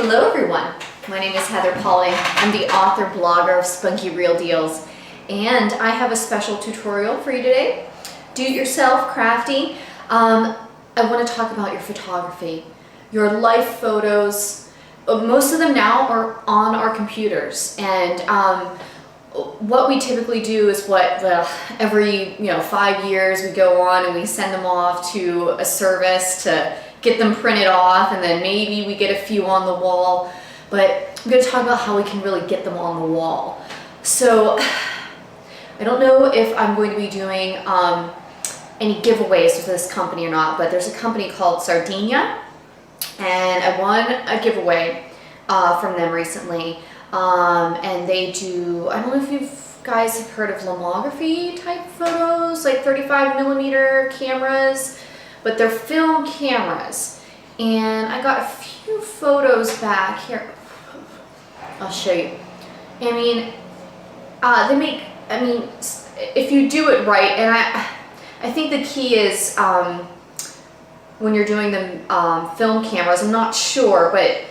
Hello everyone, my name is Heather Pauling. I'm the author blogger of Spunky Real Deals, and I have a special tutorial for you today. Do-it-yourself, crafty. I want to talk about your photography, your life photos. Most of them now are on our computers, and what we typically do is every 5 years we go on and we send them off to a service to get them printed off, and then maybe we get a few on the wall. But I'm going to talk about how we can really get them on the wall. So I don't know if I'm going to be doing any giveaways with this company or not, but there's a company called Sardinia, and I won a giveaway from them recently. And they do, I don't know if you guys have heard of lomography type photos, like 35mm cameras, but they're film cameras. And I got a few photos back here. I'll show you. If you do it right, and I think the key is when you're doing the film cameras, I'm not sure, but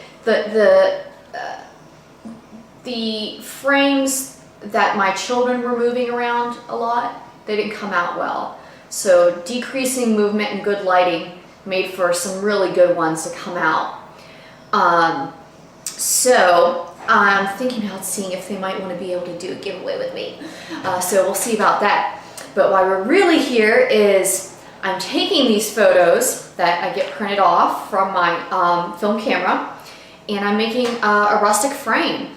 the frames that my children were moving around a lot, they didn't come out well. So decreasing movement and good lighting made for some really good ones to come out. So I'm thinking about seeing if they might want to be able to do a giveaway with me. So we'll see about that. But why we're really here is I'm taking these photos that I get printed off from my film camera, and I'm making a rustic frame.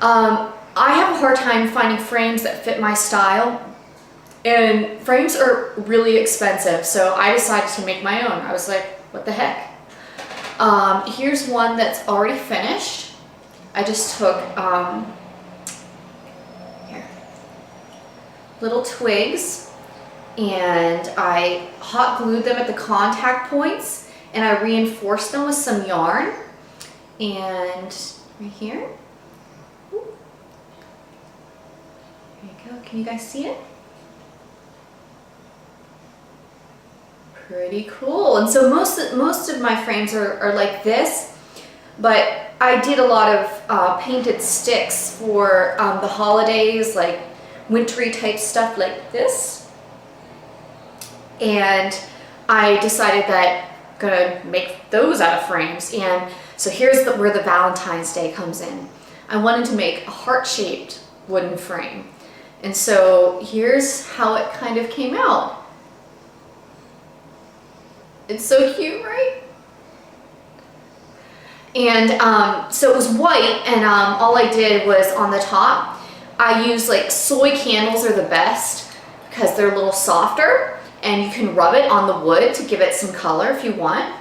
I have a hard time finding frames that fit my style, and frames are really expensive, so I decided to make my own. I was like, what the heck? Here's one that's already finished. I just took little twigs, and I hot glued them at the contact points, and I reinforced them with some yarn. And right here, there you go. Can you guys see it? Pretty cool. And so most of my frames are like this, but I did a lot of painted sticks for the holidays, like wintry type stuff like this. And I decided that I'm gonna make those out of frames. And so here's where the Valentine's Day comes in. I wanted to make a heart-shaped wooden frame. And so here's how it kind of came out. It's so cute, right? And so it was white, and all I did was on the top, I used like soy candles are the best because they're a little softer, and you can rub it on the wood to give it some color if you want.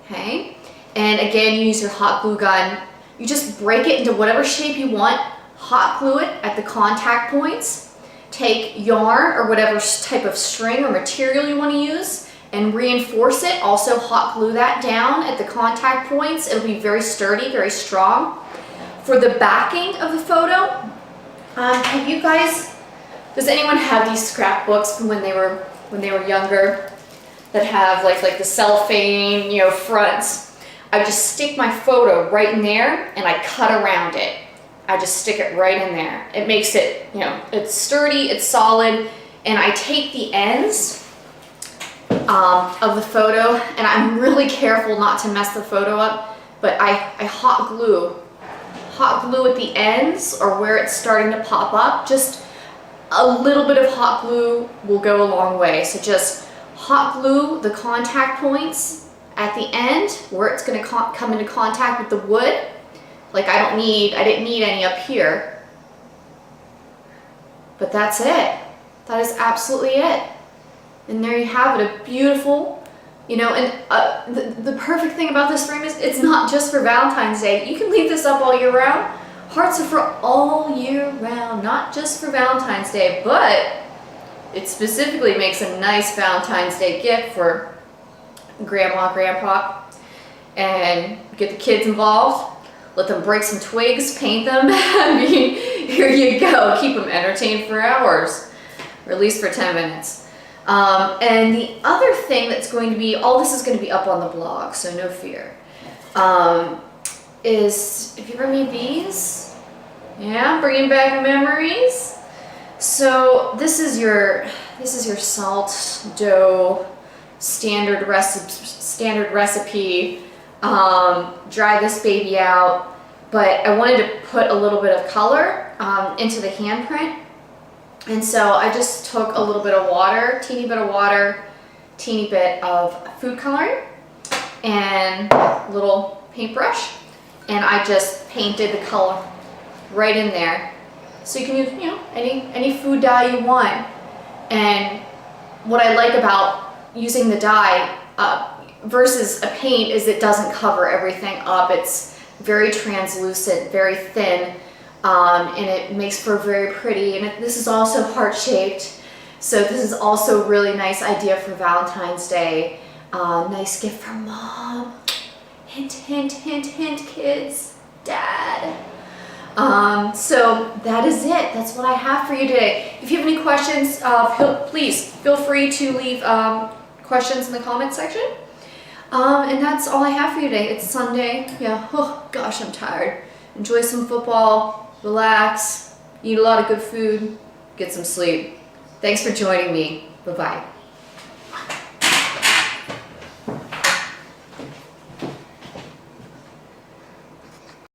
Okay, and again, you use your hot glue gun. You just break it into whatever shape you want, hot glue it at the contact points, take yarn or whatever type of string or material you want to use, and reinforce it. Also hot glue that down at the contact points. It'll be very sturdy, very strong. For the backing of the photo, does anyone have these scrapbooks from when they were younger that have like the cellophane, fronts? I just stick my photo right in there and I cut around it. I just stick it right in there. It makes it, it's sturdy, it's solid, and I take the ends of the photo, and I'm really careful not to mess the photo up, but I hot glue at the ends or where it's starting to pop up. Just a little bit of hot glue will go a long way. So just hot glue the contact points at the end where it's going to come into contact with the wood. Like I didn't need any up here, but that's it. That is absolutely it. And there you have it, a beautiful, and the perfect thing about this frame is it's not just for Valentine's Day. You can leave this up all year round. Hearts are for all year round, not just for Valentine's Day, but it specifically makes a nice Valentine's Day gift for grandma, grandpa, and get the kids involved. Let them break some twigs, paint them. Here you go. Keep them entertained for hours, or at least for 10 minutes. And the other thing that's going to be, all this is going to be up on the blog, so no fear. is, if you ever meet these, yeah, bringing back memories. So this is your salt dough standard recipe. Dry this baby out, but I wanted to put a little bit of color into the handprint, and so I just took a little bit of water, teeny bit of food coloring, and a little paintbrush, and I just painted the color right in there. So you can use, you know, any food dye you want. And what I like about using the dye versus a paint is it doesn't cover everything up. It's very translucent, very thin, and it makes for very pretty. And this is also heart-shaped, so this is also a really nice idea for Valentine's Day. Nice gift from mom. Hint, hint, hint, hint, kids, dad. So that is it. That's what I have for you today. If you have any questions, please feel free to leave questions in the comment section. And that's all I have for you today. It's Sunday. Yeah. Oh gosh, I'm tired. Enjoy some football, relax, eat a lot of good food, get some sleep. Thanks for joining me. Bye-bye.